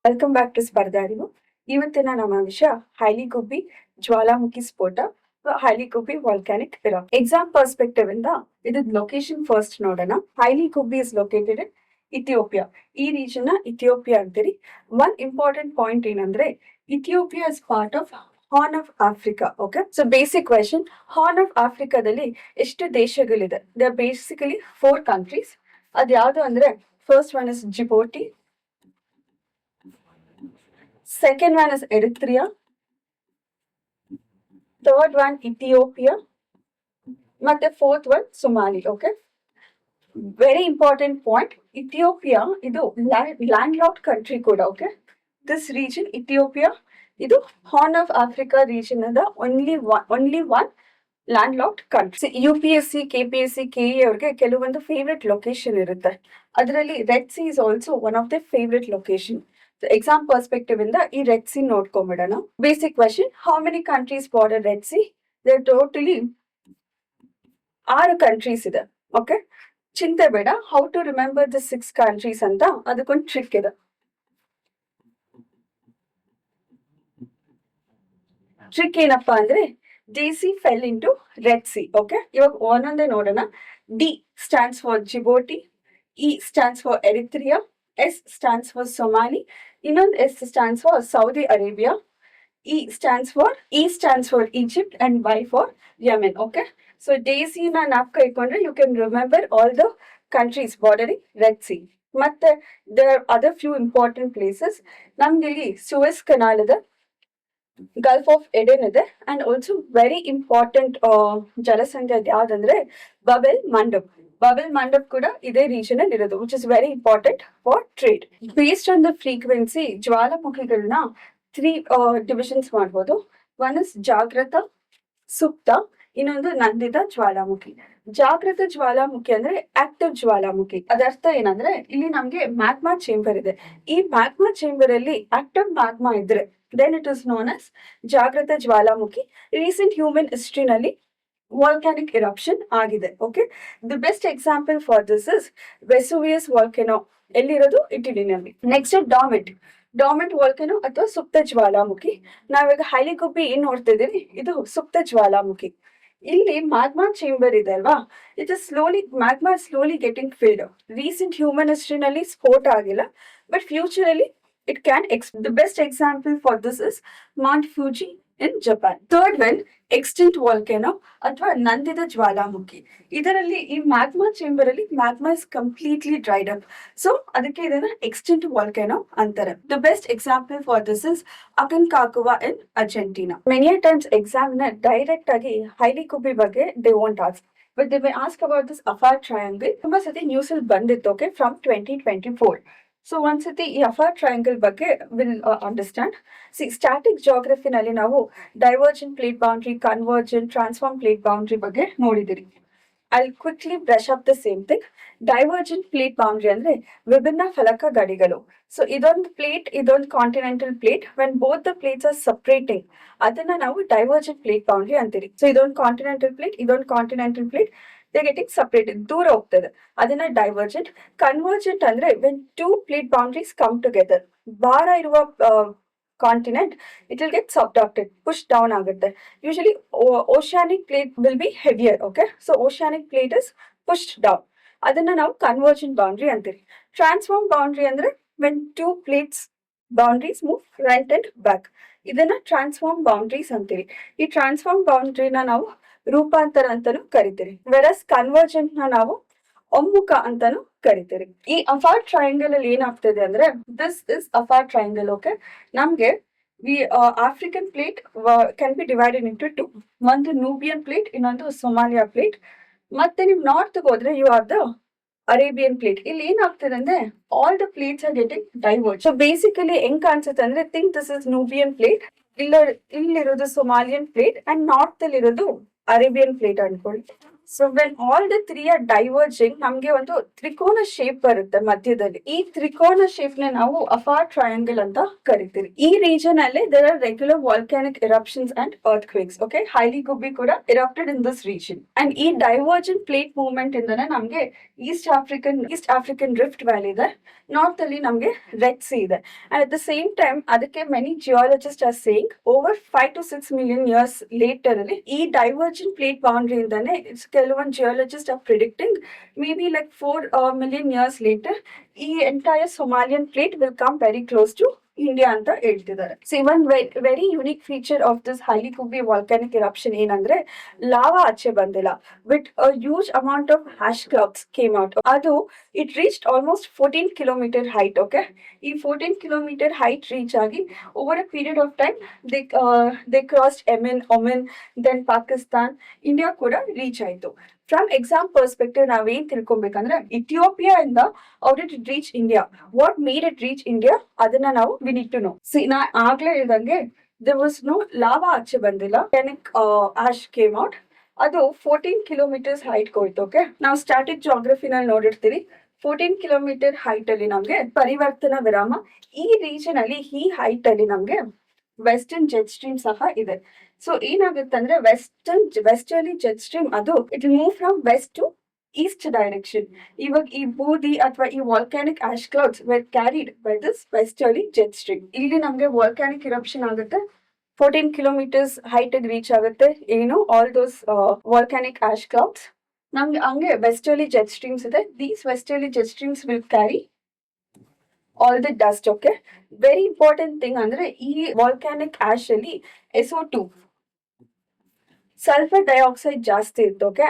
Welcome back to ಸ್ಪರ್ಧಾ ಅರಿವು. ಇವತ್ತಿನ ನಮ್ಮ ವಿಷಯ ಹೈಲಿಗುಬ್ಬಿ ಜ್ವಾಲಾಮುಖಿ ಸ್ಫೋಟ, ಹೈಲಿಗುಬ್ಬಿ ವಾಲ್ಕ್ಯಾನಿಕ್ ಇರಾಕ್. ಎಕ್ಸಾಮ್ ಪರ್ಸ್ಪೆಕ್ಟಿವ್ ಇಂದ ಇದು ಲೊಕೇಶನ್ ಫಸ್ಟ್ ನೋಡೋಣ. Hayli Gubbi is located in Ethiopia. ಈ ರೀಜನ್ ಇಥಿಯೋಪಿಯಾ ಅಂತೀರಿ. ಒನ್ ಇಂಪಾರ್ಟೆಂಟ್ ಪಾಯಿಂಟ್ ಏನಂದ್ರೆ Ethiopia is part of Horn of Africa. Okay, so basic question, Horn of ಆಫ್ರಿಕಾದಲ್ಲಿ ಎಷ್ಟು ದೇಶಗಳಿದೆ? They are basically 4 countries. ಅದ್ಯಾವುದು ಅಂದ್ರೆ first one is Djibouti, second one is Eritrea, third one Ethiopia, ಮತ್ತೆ fourth one Somali. Okay, very important point, Ethiopia ಇದು landlocked country ಕೂಡ. Okay, this region Ethiopia ಇದು Horn of Africa region ಅದ only one landlocked country. UPSC, KPSC, KE ಅವ್ರಿಗೆ ಕೆಲವೊಂದು favourite location ಇರುತ್ತೆ. ಅದರಲ್ಲಿ Red Sea is also one of the favourite location. Exam perspective ಇಂದ ಈ ರೆಡ್ ಸಿ ನೋಡ್ಕೊಂಡ್ಬಿಡೋಣ. Basic question, how many countries border Red Sea? There totally 6 countries ಇದೆ. Okay, ಚಿಂತೆ ಬೇಡ, how to remember the 6 countries ಅಂತ ಅದಕ್ಕೊಂದು ಟ್ರಿಕ್ ಇದೆ. Trick ಏನಪ್ಪಾ ಅಂದ್ರೆ DC fell into Red Sea. Okay, ಇವಾಗ ಒಂದೊಂದೇ ನೋಡೋಣ. D stands for Djibouti, E stands for Eritrea, S stands for Somali, ಇನ್ನೊಂದು S stands for Saudi Arabia, E stands for Egypt, and Y for Yemen. Okay, so DC ನ ನಾಪ್ಕ ಇಟ್ಕೊಂಡ್ರೆ you can remember all the countries bordering Red Sea. ಮತ್ತೆ there are other few important places. ನಮ್ಗೆ ಇಲ್ಲಿ Suez Canal ಇದೆ, Gulf of Aden ಇದೆ, and also very important ಜಲಸಂಧಿ ಅದು ಯಾವ್ದಂದ್ರೆ ಬಬೆಲ್ ಮಂಡಪ್ ಕೂಡ ಇದೇ ರೀಜನ್ ಅಲ್ಲಿ ಇರೋದು, which is very important for trade. Based on the frequency ಜ್ವಾಲಾಮುಖಿಗಳನ್ನ 3 ಡಿವಿಷನ್ಸ್ ಮಾಡ್ಬೋದು. ಒನ್ ಇಸ್ ಜಾಗೃತ, ಸುಪ್ತ, ಇನ್ನೊಂದು ನಂದಿತ ಜ್ವಾಲಾಮುಖಿ. ಜಾಗೃತ ಜ್ವಾಲಾಮುಖಿ ಅಂದ್ರೆ ಆಕ್ಟಿವ್ ಜ್ವಾಲಾಮುಖಿ. ಅದರ್ಥ ಏನಂದ್ರೆ ಇಲ್ಲಿ ನಮ್ಗೆ ಮ್ಯಾಗ್ಮಾ ಚೇಂಬರ್ ಇದೆ. ಈ ಮ್ಯಾಗ್ಮಾ ಚೇಂಬರ್ ಅಲ್ಲಿ ಆಕ್ಟಿವ್ ಮ್ಯಾಗ್ಮಾ ಇದ್ರೆ then it is known as ಜಾಗೃತ ಜ್ವಾಲಾಮುಖಿ. ರೀಸೆಂಟ್ ಹ್ಯೂಮನ್ ಹಿಸ್ಟ್ರಿನಲ್ಲಿ ವಾಲ್ಕ್ಯಾನಿಕ್ ಎರಪ್ಷನ್ ಆಗಿದೆ. Okay, the best example for this is Vesuvius volcano, ಎಲ್ಲಿರೋದು? ಇಟಲಿನಲ್ಲಿ. ನೆಕ್ಸ್ಟ್ ಡಾಮೆಂಟ್ ವಾಲ್ಕೆನೋ ಅಥವಾ ಸುಪ್ತ ಜ್ವಾಲಾಮುಖಿ. ನಾವೀಗ ಹೈಲಿಗುಬ್ಬಿ ಏನ್ ನೋಡ್ತಾ ಇದೀವಿ, ಇದು ಸುಪ್ತ ಜ್ವಾಲಾಮುಖಿ. ಇಲ್ಲಿ ಮ್ಯಾಗ್ಮಾ ಚೇಂಬರ್ ಇದೆ ಅಲ್ವಾ, it is magma slowly getting filled. Recent human ಹಿಸ್ಟ್ರಿನಲ್ಲಿ ಸ್ಫೋಟ ಆಗಿಲ್ಲ, ಬಟ್ ಫ್ಯೂಚರ್ ಅಲ್ಲಿ it can the best example for this is Mount Fuji in Japan. Third one, extinct volcano ಅಥವಾ ನಂದಿದ ಜ್ವಾಲಾಮುಖಿ. ಇದರಲ್ಲಿ ಈ ಮ್ಯಾಗ್ಮಾ ಚೇಂಬರ್ ಅಲ್ಲಿ magma is completely dried up, so ಅದಕ್ಕೆ ಇದನ್ನ ಎಕ್ಸ್ಟಿಂಕ್ಟ್ ವಾಲ್ಕೆನೋ ಅಂತಾರೆ. The best example for this is Aconcagua in Argentina. Many times exam ನ direct ಆಗಿ ಹೈಲಿಗುಬ್ಬಿ ಬಗ್ಗೆ they want ask, but they may ask about this Afar Triangle. ತುಂಬಾ ಸತಿ news ಅಲ್ಲಿ ಬಂದಿತ್ತು. Okay, from 2024. ಸೊ ಒಂದ್ಸತಿ ಈ ಅಫಾರ್ ಟ್ರಯಾಂಗಲ್ ಬಗ್ಗೆ ವಿಲ್ ಅಂಡರ್ಸ್ಟ್ಯಾಂಡ್. ಸ್ಟ್ಯಾಟಿಕ್ ಜಾಗ್ರಫಿನಲ್ಲಿ ನಾವು divergent plate boundary, convergent, transform plate boundary ಬಗ್ಗೆ ನೋಡಿದಿರಿ. I quickly brush up the same thing. Divergent plate boundary ಅಂದ್ರೆ ವಿಭಿನ್ನ ಫಲಕ ಗಡಿಗಳು. ಸೊ ಇದೊಂದು ಪ್ಲೇಟ್, ಇದೊಂದು continental plate. When both the plates are separating, ಅದನ್ನ ನಾವು ಡೈವರ್ಜೆಂಟ್ ಪ್ಲೇಟ್ ಬೌಂಡ್ರಿ ಅಂತೀರಿ. ಸೊ ಇದೊಂದು ಕಾಂಟಿನೆಂಟಲ್ ಪ್ಲೇಟ್, ಇದೊಂದು continental plate, they getting separated, ದೂರ ಹೋಗ್ತದೆ, ಅದನ್ನ ಡೈವರ್ಜೆಂಟ್. ಕನ್ವರ್ಜೆಂಟ್ ಅಂದ್ರೆ when 2 plate boundaries come together. ಭಾರ ಇರುವ continent it will get subducted, push down ಆಗುತ್ತೆ. Usually oceanic plate will be heavier. Okay, so oceanic plate is pushed down, ಅದನ್ನ ನಾವು convergent boundary ಅಂತೀವಿ. ಟ್ರಾನ್ಸ್ಫಾರ್ಮ್ ಬೌಂಡ್ರಿ ಅಂದ್ರೆ when 2 plates boundaries move front and back, ಇದನ್ನ transform boundaries ಅಂತೀವಿ. ಈ transform ಬೌಂಡ್ರಿನ ನಾವು ರೂಪಾಂತರ ಅಂತಾನು ಕರಿತೀರಿ. ವೆರಸ್ ಕನ್ವರ್ಜೆಂಟ್ ನ ನಾವು ಒಮ್ಮುಖ ಅಂತಾನು ಕರಿತೀರಿ. ಈ ಅಫಾರ್ ಟ್ರಯಾಂಗಲ್ ಅಲ್ಲಿ ಏನಾಗ್ತದೆ ಅಂದ್ರೆ this is Afar triangle. Okay, ನಮ್ಗೆ African plate can be divided into 2. ಒಂದು ನೂಬಿಯನ್ ಪ್ಲೇಟ್, ಇನ್ನೊಂದು ಸೊಮಾಲಿಯಾ ಪ್ಲೇಟ್. ಮತ್ತೆ ನೀವು ನಾರ್ತ್ ಹೋದ್ರೆ you are the Arabian plate. ಇಲ್ಲಿ ಏನಾಗ್ತದೆ ಅಂದ್ರೆ all the plates are getting diverge. So basically ಹೆಂಗ್ ಕಾಣಿಸುತ್ತೆ ಅಂದ್ರೆ think this is Nubian plate, ಇಲ್ಲಿರೋದು ಸೊಮಾಲಿಯನ್ ಪ್ಲೇಟ್, ಅಂಡ್ ನಾರ್ತ್ ಅಲ್ಲಿ ಇರೋದು ಅರೇಬಿಯನ್ ಪ್ಲೇಟ್ ಅನ್ಕೊಳ್ಳಿ. So when all the three are diverging ನಮ್ಗೆ ಒಂದು ತ್ರಿಕೋನ ಶೇಪ್ ಬರುತ್ತೆ ಮಧ್ಯದಲ್ಲಿ. ಈ ತ್ರಿಕೋನ ಶೇಪ್ ನ ನಾವು ಅಫಾರ್ ಟ್ರಯಾಂಗಲ್ ಅಂತ ಕರಿತೀವಿ. ಈ ರೀಜನ್ ಅಲ್ಲಿ there are regular volcanic eruptions and earthquakes. Okay, Hayli Gubbi ಕೂಡ erupted in this region. And ಈ ಡೈವರ್ಜೆಂಟ್ ಪ್ಲೇಟ್ ಮೂವ್ಮೆಂಟ್ ಇಂದಾನೆ ನಮ್ಗೆ ಈಸ್ಟ್ ಆಫ್ರಿಕನ್ ರಿಫ್ಟ್ ವ್ಯಾಲಿ ಇದೆ. ನಾರ್ತ್ ಅಲ್ಲಿ ನಮ್ಗೆ ರೆಡ್ ಸಿ ಇದೆ. And at the same time ಅದಕ್ಕೆ many geologists are saying over 5 to 6 million years later ಅಲ್ಲಿ ಈ ಡೈವರ್ಜೆಂಟ್ ಪ್ಲೇಟ್ ಬೌಂಡ್ರಿ ಇಂದಾನೆ ಕೆಲವೊಂದು geologists are predicting maybe like 4 million years later ಈ entire Somalian plate will come very close to India ಅಂತ ಹೇಳ್ತಿದ್ದಾರೆ. So one very unique feature of this Hayli Gubbi volcanic eruption ಏನಂದ್ರೆ lava ಆಚೆ ಬಂದಿಲ್ಲ, with a huge amount of ash clouds came out. ಅದು it reached almost 14 kilometer height. Okay, ಈ 14 kilometer height reach ಆಗಿ over a period of time they crossed Yemen, Oman, then Pakistan, India ಕೂಡ reach ಆಯ್ತು. From exam perspective ನಾವೇನ್ ತಿಳ್ಕೊಬೇಕಂದ್ರೆ Ethiopia ಇಂದ out it reach India, what made it reach India ಅದನ್ನ ನಾವು we need to know. See ನಾ ಆಗ್ಲೇ ಹೇಳ್ದಂಗೆ ದೇರ್ ವಾಸ್ ನೋ ಲಾವಾ ಆಚೆ ಬಂದಿಲ್ಲ, ಟೆನಿಕ್ ಆಶ್ ಕೇಮ್ ಔಟ್. ಅದು 14 kilometers ಹೈಟ್ ಹೋಯ್ತು. ಓಕೆ, ನಾವು ಸ್ಟ್ಯಾಟಿಕ್ ಜಾಗ್ರಫಿನಲ್ಲಿ ನೋಡಿರ್ತೀವಿ 14 kilometer ಹೈಟ್ ಅಲ್ಲಿ ನಮ್ಗೆ ಪರಿವರ್ತನಾ ವಿರಾಮ. ಈ ರೀಜನ್ ಅಲ್ಲಿ ಈ ಹೈಟ್ ಅಲ್ಲಿ ನಮ್ಗೆ ವೆಸ್ಟರ್ನ್ ಜೆಟ್ ಸ್ಟ್ರೀಮ್ ಸಹ ಇದೆ. ಸೊ ಏನಾಗುತ್ತೆ ಅಂದ್ರೆ ವೆಸ್ಟರ್ಲಿ ಜೆಟ್ ಸ್ಟ್ರೀಮ್ ಅದು it will move from west to east direction. ಇವಾಗ ಈ ಬೂದಿ ಅಥವಾ ಈ volcanic ash clouds were carried by this westerly jet stream. ಇಲ್ಲಿ ನಮ್ಗೆ ವಾಲ್ಕ್ಯಾನಿಕ್ ಎರಪ್ಷನ್ ಆಗುತ್ತೆ, 14 kilometers ಹೈಟ್ ರೀಚ್ ಆಗುತ್ತೆ ಏನು all those volcanic ash clouds. ನಮ್ಗೆ ಹಂಗೆ ವೆಸ್ಟರ್ಲಿ ಜೆಟ್ ಸ್ಟ್ರೀಮ್ಸ್ ಇದೆ. These westerly jet streams will carry all the dust. Okay, very important thing ಅಂದ್ರೆ ಈ ವಾಲ್ಕ್ಯಾನಿಕ್ ಆಶ್ ಅಲ್ಲಿ SO2 ಸಲ್ಫರ್ ಡೈಆಕ್ಸೈಡ್ ಜಾಸ್ತಿ ಇತ್ತು. Okay,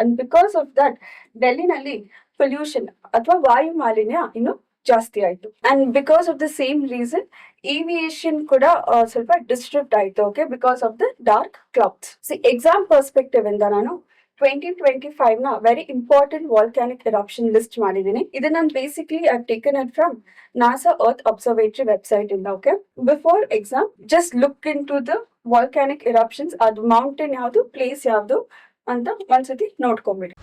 and because of that ಡೆಲ್ಲಿನಲ್ಲಿ ಪೊಲ್ಯೂಷನ್ ಅಥವಾ ವಾಯು ಮಾಲಿನ್ಯ ಇನ್ನು ಜಾಸ್ತಿ ಆಯ್ತು. And because of the same reason aviation ಕೂಡ ಸ್ವಲ್ಪ ಡಿಸ್ಟ್ರಿಕ್ಟ್ ಆಯ್ತು. Okay, because of the dark clouds. Exam perspective ಇಂದ ನಾನು 2025 ನ very important volcanic eruption list ಮಾಡಿದ್ದೀನಿ. ಇದನ್ನ ನಾನು basically I taken it from NASA earth observatory website ಇಂದ. Okay, before exam just look in to the volcanic eruptions, ಅದು mountain ಯಾವುದು, place ಯಾವುದು ಅಂತ ಒಂದ್ಸತಿ ನೋಡ್ಕೊಂಡ್ಬಿಡಿ.